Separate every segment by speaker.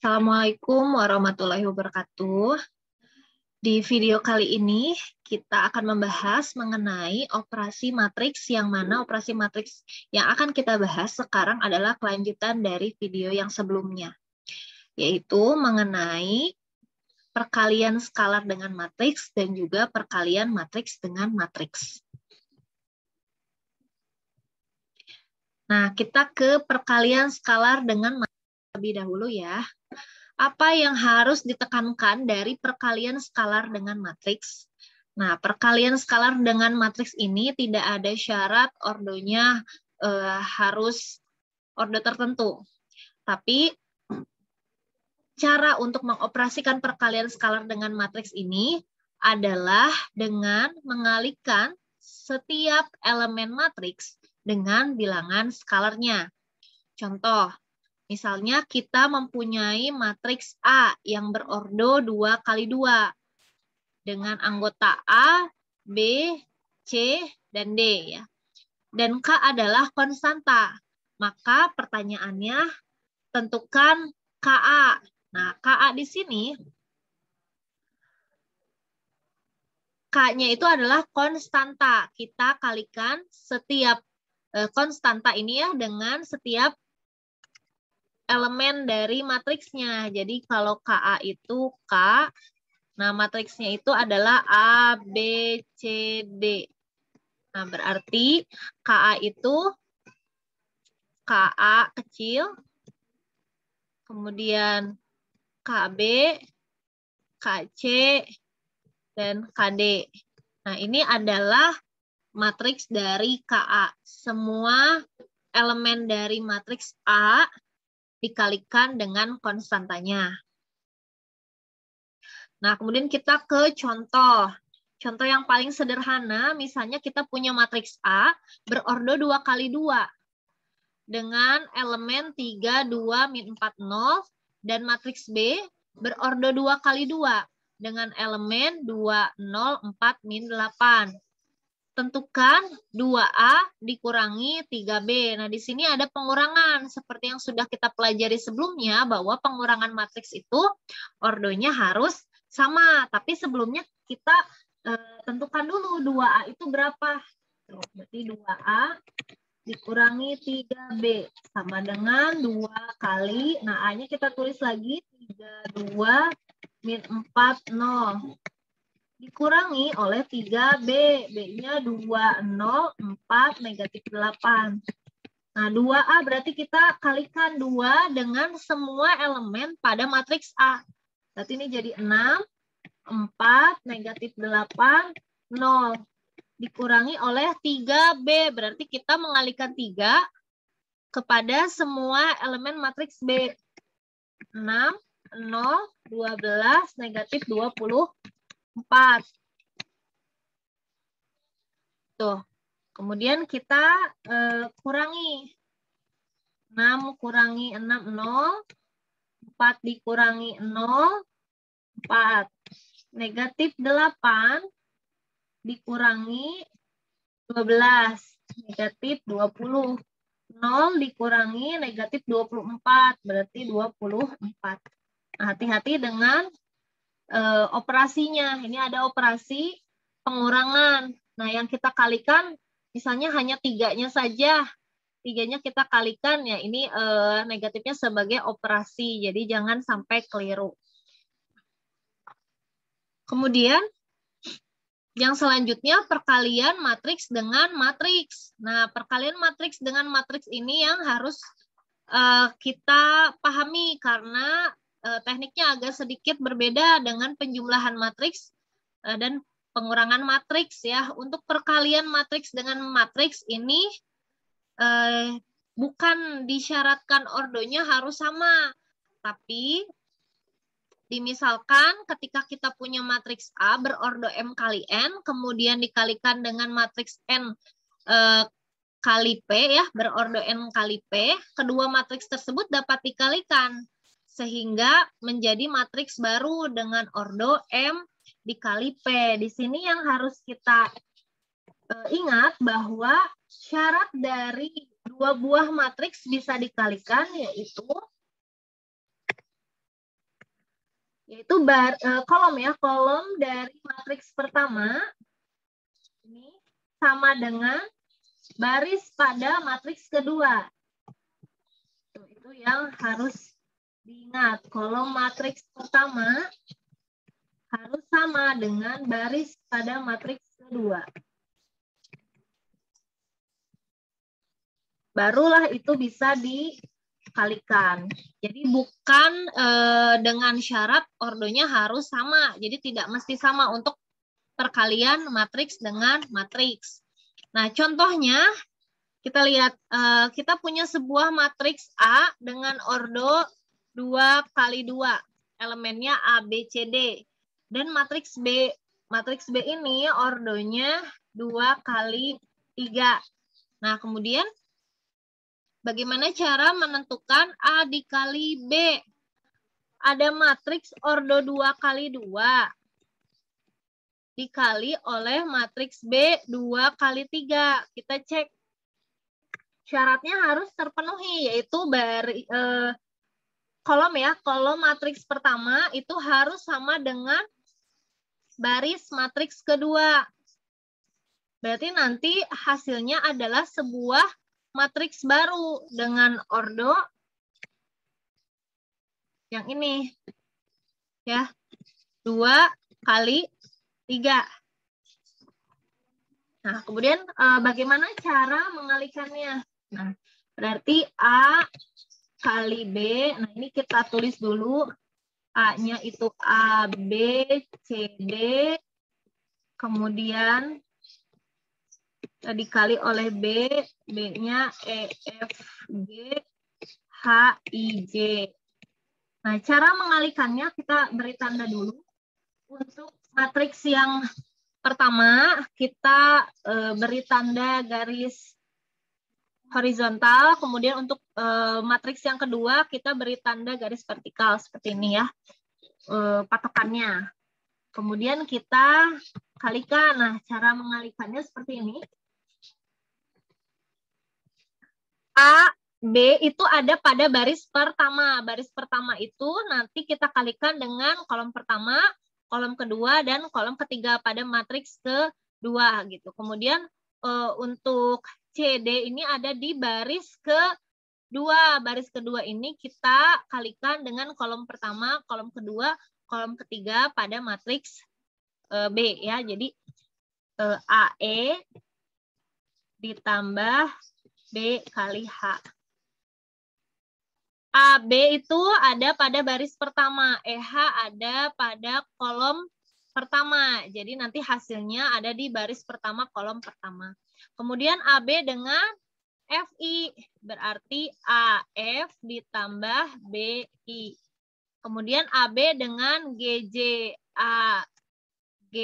Speaker 1: Assalamualaikum warahmatullahi wabarakatuh. Di video kali ini kita akan membahas mengenai operasi matriks, yang mana operasi matriks yang akan kita bahas sekarang adalah kelanjutan dari video yang sebelumnya, yaitu mengenai perkalian skalar dengan matriks dan juga perkalian matriks dengan matriks. Nah, kita ke perkalian skalar dengan matriks lebih dahulu ya. Apa yang harus ditekankan dari perkalian skalar dengan matriks? Nah, perkalian skalar dengan matriks ini tidak ada syarat ordonya harus ordo tertentu. Tapi cara untuk mengoperasikan perkalian skalar dengan matriks ini adalah dengan mengalihkan setiap elemen matriks dengan bilangan skalarnya. Contoh, misalnya kita mempunyai matriks A yang berordo 2 kali 2 dengan anggota A, B, C, dan D ya. Dan K adalah konstanta. Maka pertanyaannya tentukan KA. Nah, KA di sini K-nya itu adalah konstanta. Kita kalikan setiap konstanta ini ya dengan setiap elemen dari matriksnya. Jadi kalau KA itu K, nah matriksnya itu adalah A, B, C, D. Nah berarti KA itu KA kecil, kemudian KB, KC, dan KD. Nah ini adalah matriks dari KA. Semua elemen dari matriks A dikalikan dengan konstantanya. Nah, kemudian kita ke contoh. Contoh yang paling sederhana, misalnya kita punya matriks A berordo 2 kali 2 dengan elemen 3, 2, min 4, 0, dan matriks B berordo 2 kali 2 dengan elemen 2, 0, 4, min 8. Tentukan 2A dikurangi 3B. Nah, di sini ada pengurangan. Seperti yang sudah kita pelajari sebelumnya, bahwa pengurangan matriks itu ordonya harus sama. Tapi sebelumnya kita tentukan dulu 2A itu berapa. Berarti 2A dikurangi 3B. Sama dengan 2 kali. Nah, A-nya kita tulis lagi 3, 2, min 4, 0. Dikurangi oleh 3B. B-nya 2, 0, 4, negatif 8. Nah, 2A berarti kita kalikan 2 dengan semua elemen pada matriks A. Berarti ini jadi 6, 4, negatif 8, 0. Dikurangi oleh 3B. Berarti kita mengalihkan 3 kepada semua elemen matriks B. 6, 0, 12, negatif 20. 4. Tuh. Kemudian kita kurangi. 6 kurangi 6, 0. 4 dikurangi 0, 4. Negatif 8 dikurangi 12. Negatif 20. 0 dikurangi negatif 24. Berarti 24. Nah, hati-hati dengan operasinya. Ini ada operasi pengurangan. Nah, yang kita kalikan misalnya hanya 3-nya saja. 3-nya kita kalikan ya, ini negatifnya sebagai operasi. Jadi jangan sampai keliru. Kemudian yang selanjutnya perkalian matriks dengan matriks. Nah, perkalian matriks dengan matriks ini yang harus kita pahami karena tekniknya agak sedikit berbeda dengan penjumlahan matriks dan pengurangan matriks ya. Untuk perkalian matriks dengan matriks ini bukan disyaratkan ordonya harus sama, tapi dimisalkan ketika kita punya matriks A berordo M kali N, kemudian dikalikan dengan matriks N kali P ya, berordo N kali P, kedua matriks tersebut dapat dikalikan sehingga menjadi matriks baru dengan ordo M dikali P. Di sini yang harus kita ingat bahwa syarat dari dua buah matriks bisa dikalikan yaitu yaitu kolom ya, kolom dari matriks pertama ini sama dengan baris pada matriks kedua. Itu yang harus diingat, kolom matriks pertama harus sama dengan baris pada matriks kedua. Barulah itu bisa dikalikan. Jadi bukan dengan syarat ordonya harus sama. Jadi tidak mesti sama untuk perkalian matriks dengan matriks. Nah, contohnya kita lihat kita punya sebuah matriks A dengan ordo 2 kali 2. Elemennya A, B, C, D. Dan matriks B ini ordonya 2 kali 3. Nah, kemudian bagaimana cara menentukan A dikali B? Ada matriks ordo 2 kali 2 dikali oleh matriks B 2 kali 3. Kita cek syaratnya harus terpenuhi, yaitu kolom ya, kolom matriks pertama itu harus sama dengan baris matriks kedua. Berarti nanti hasilnya adalah sebuah matriks baru dengan ordo yang ini ya, 2 kali 3. Nah, kemudian bagaimana cara mengalikannya? Nah, berarti A kali B, nah ini kita tulis dulu, A-nya itu A, B, C, D, kemudian dikali oleh B, B-nya E, F, G, H, I, J. Nah, cara mengalikannya kita beri tanda dulu. Untuk matriks yang pertama, kita beri tanda garis horizontal. Kemudian untuk matriks yang kedua, kita beri tanda garis vertikal seperti ini ya, patokannya. Kemudian kita kalikan. Nah, cara mengalikannya seperti ini. A, B itu ada pada baris pertama. Baris pertama itu nanti kita kalikan dengan kolom pertama, kolom kedua, dan kolom ketiga pada matriks kedua gitu. Kemudian untuk CD ini ada di baris kedua. Baris kedua ini kita kalikan dengan kolom pertama, kolom kedua, kolom ketiga pada matriks B ya. Jadi AE ditambah B kali H. AB itu ada pada baris pertama, EH ada pada kolom pertama. Jadi nanti hasilnya ada di baris pertama, kolom pertama. Kemudian AB dengan FI, berarti AF ditambah BI. Kemudian AB dengan GJ, AG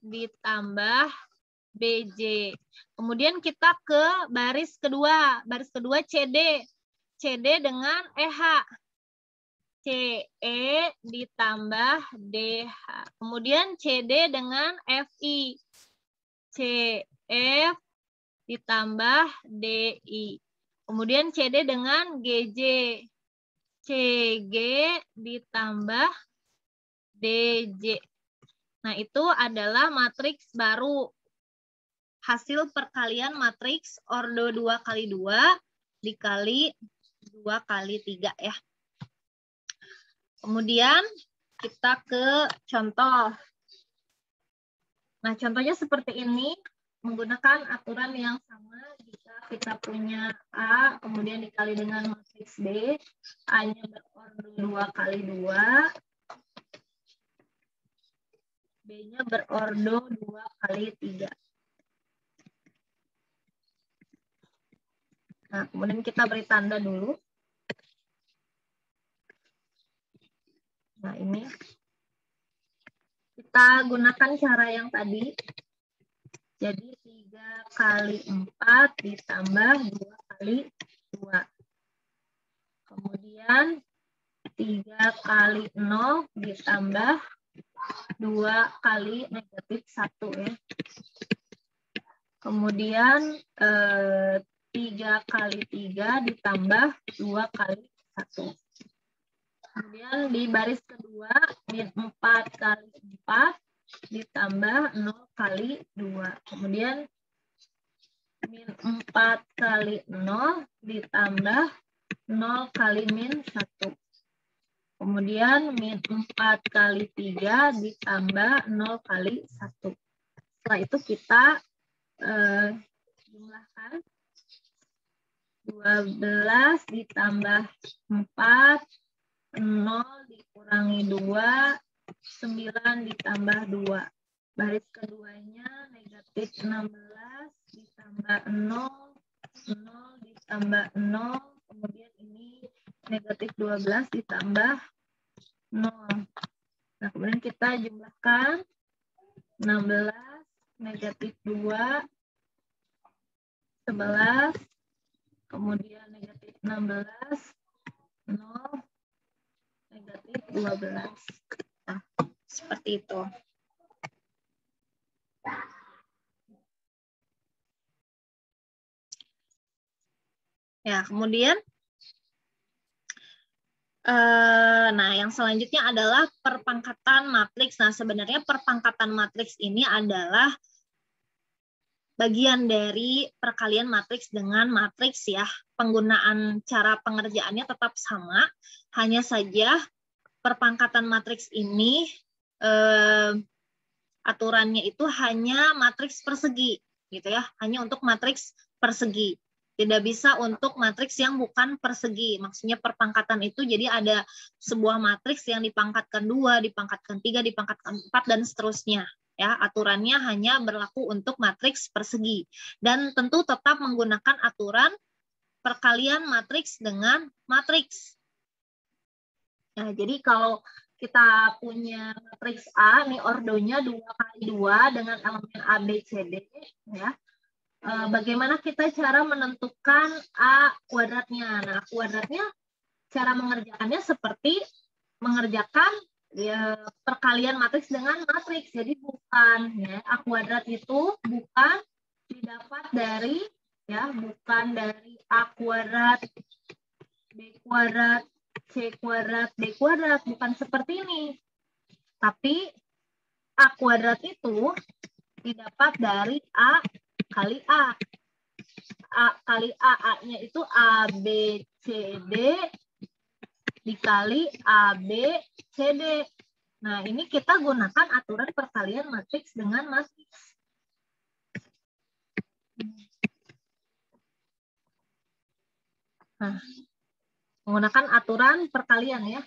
Speaker 1: ditambah BJ. Kemudian kita ke baris kedua. Baris kedua CD. CD dengan EH. CE ditambah DH. Kemudian CD dengan FI. CF ditambah DI. Kemudian CD dengan GJ. CG ditambah DJ. Nah, itu adalah matriks baru. Hasil perkalian matriks ordo 2 kali 2 dikali 2 kali 3 ya. Kemudian kita ke contoh. Nah, contohnya seperti ini, menggunakan aturan yang sama. Jika kita punya A, kemudian dikali dengan matriks B, A-nya berordo 2 kali 2, B-nya berordo 2 kali 3. Nah, kemudian kita beri tanda dulu. Nah, ini kita gunakan cara yang tadi. Jadi 3 kali 4 ditambah 2 kali 2. Kemudian 3 kali 0 ditambah 2 kali negatif 1 ya. Kemudian 3 kali 3 ditambah 2 kali 1. Kemudian di baris kedua, min 4 kali 4 ditambah 0 kali 2. Kemudian min 4 kali 0 ditambah 0 kali min 1. Kemudian min 4 kali 3 ditambah 0 kali 1. Setelah itu kita jumlahkan. 12 ditambah 4, 0 dikurangi 2, 9 ditambah 2. Baris keduanya negatif 16 ditambah 0, 0 ditambah 0, kemudian ini negatif 12 ditambah 0. Nah, kemudian kita jumlahkan 16, negatif 2, 11, kemudian negatif 16, 0, negatif 12. Nah, seperti itu. Ya, kemudian nah, yang selanjutnya adalah perpangkatan matriks. Nah, sebenarnya perpangkatan matriks ini adalah bagian dari perkalian matriks dengan matriks ya. Penggunaan cara pengerjaannya tetap sama, hanya saja perpangkatan matriks ini aturannya itu hanya matriks persegi gitu ya, hanya untuk matriks persegi. Tidak bisa untuk matriks yang bukan persegi. Maksudnya perpangkatan itu jadi ada sebuah matriks yang dipangkatkan 2, dipangkatkan 3, dipangkatkan 4, dan seterusnya. Ya, aturannya hanya berlaku untuk matriks persegi. Dan tentu tetap menggunakan aturan perkalian matriks dengan matriks. Nah, jadi kalau kita punya matriks A, nih ordonya 2 kali 2 dengan elemen A, B, C, D, ya. Bagaimana kita cara menentukan A kuadratnya? Nah, kuadratnya cara mengerjakannya seperti mengerjakan ya, perkalian matriks dengan matriks. Jadi bukan ya, A kuadrat itu bukan didapat dari ya, bukan dari A kuadrat, B kuadrat, C kuadrat, D kuadrat, bukan seperti ini. Tapi A kuadrat itu didapat dari A kali A. A kali A, A-nya itu A, B, C, D dikali A, B, C, D. Nah, ini kita gunakan aturan perkalian matriks dengan matriks. Nah, menggunakan aturan perkalian ya.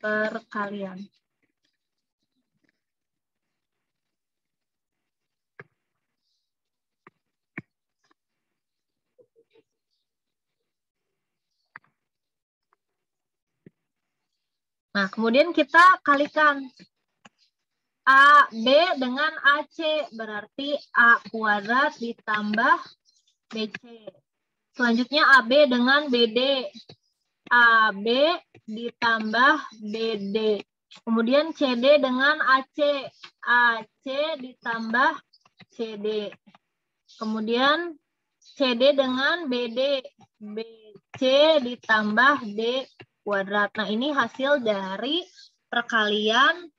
Speaker 1: Perkalian. Nah, kemudian kita kalikan A, B dengan AC, berarti A kuadrat ditambah BC. Selanjutnya AB dengan BD, AB ditambah BD. Kemudian CD dengan AC, AC ditambah CD. Kemudian CD dengan BD, BC ditambah D kuadrat. Nah, ini hasil dari perkalian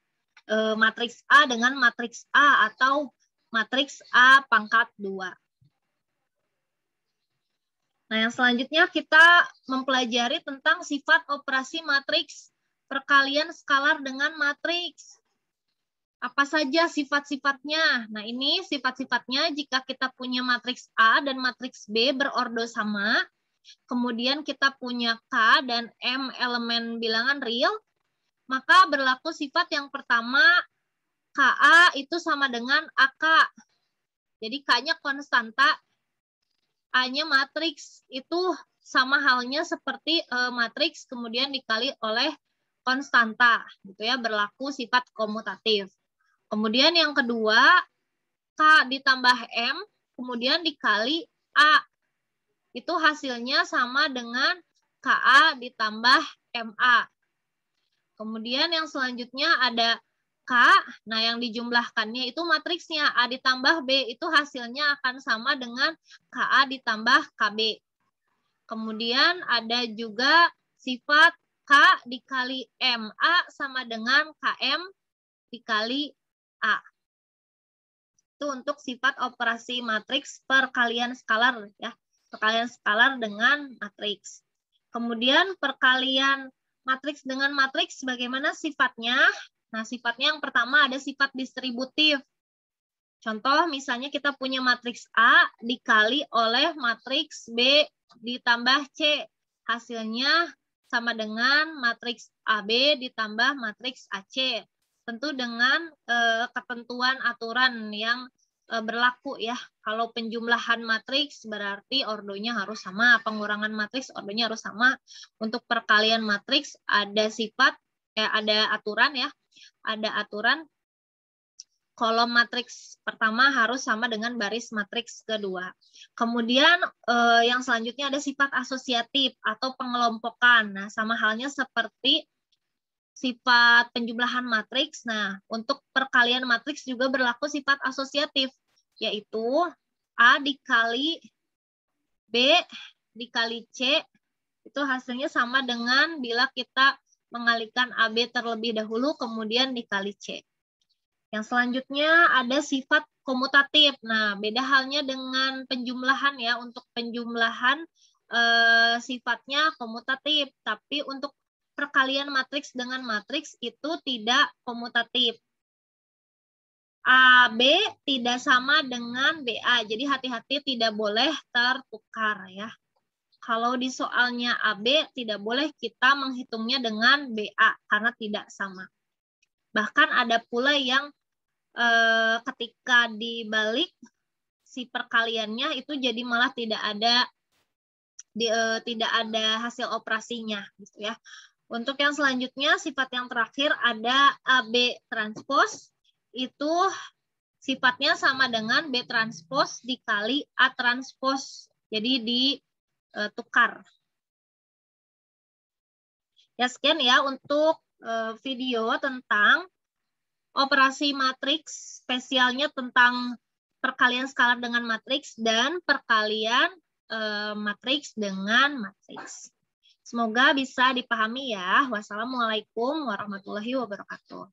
Speaker 1: matriks A dengan matriks A atau matriks A pangkat 2. Nah, yang selanjutnya kita mempelajari tentang sifat operasi matriks perkalian skalar dengan matriks. Apa saja sifat-sifatnya? Nah, ini sifat-sifatnya jika kita punya matriks A dan matriks B berordo sama, kemudian kita punya K dan M elemen bilangan real, maka berlaku sifat yang pertama, KA itu sama dengan AK. Jadi K-nya konstanta, A-nya matriks. Itu sama halnya seperti matriks kemudian dikali oleh konstanta, gitu ya, berlaku sifat komutatif. Kemudian yang kedua, K ditambah M, kemudian dikali A. Itu hasilnya sama dengan KA ditambah MA. Kemudian yang selanjutnya ada K, nah yang dijumlahkannya itu matriksnya A ditambah B, itu hasilnya akan sama dengan KA ditambah KB. Kemudian ada juga sifat K dikali MA sama dengan KM dikali A. Itu untuk sifat operasi matriks perkalian skalar ya. Perkalian skalar dengan matriks. Kemudian perkalian matriks dengan matriks bagaimana sifatnya? Nah, sifatnya yang pertama ada sifat distributif. Contoh misalnya kita punya matriks A dikali oleh matriks B ditambah C. Hasilnya sama dengan matriks AB ditambah matriks AC. Tentu dengan ketentuan aturan yang berlaku ya. Kalau penjumlahan matriks berarti ordonya harus sama, pengurangan matriks ordonya harus sama. Untuk perkalian matriks ada sifat ada aturan ya. Ada aturan kolom matriks pertama harus sama dengan baris matriks kedua. Kemudian yang selanjutnya ada sifat asosiatif atau pengelompokan. Nah, sama halnya seperti sifat penjumlahan matriks. Nah, untuk perkalian matriks juga berlaku sifat asosiatif, yaitu A dikali B dikali C, itu hasilnya sama dengan bila kita mengalihkan AB terlebih dahulu, kemudian dikali C. Yang selanjutnya ada sifat komutatif. Nah, beda halnya dengan penjumlahan ya. Untuk penjumlahan sifatnya komutatif, tapi untuk perkalian matriks dengan matriks itu tidak komutatif. AB tidak sama dengan BA, jadi hati-hati tidak boleh tertukar ya. Kalau di soalnya AB tidak boleh kita menghitungnya dengan BA karena tidak sama. Bahkan ada pula yang ketika dibalik si perkaliannya itu jadi malah tidak ada hasil operasinya gitu ya. Untuk yang selanjutnya sifat yang terakhir ada AB transpose, itu sifatnya sama dengan B transpose dikali A transpose, jadi ditukar. Ya, sekian ya untuk video tentang operasi matriks, spesialnya tentang perkalian skalar dengan matriks dan perkalian matriks dengan matriks. Semoga bisa dipahami ya. Wassalamualaikum warahmatullahi wabarakatuh.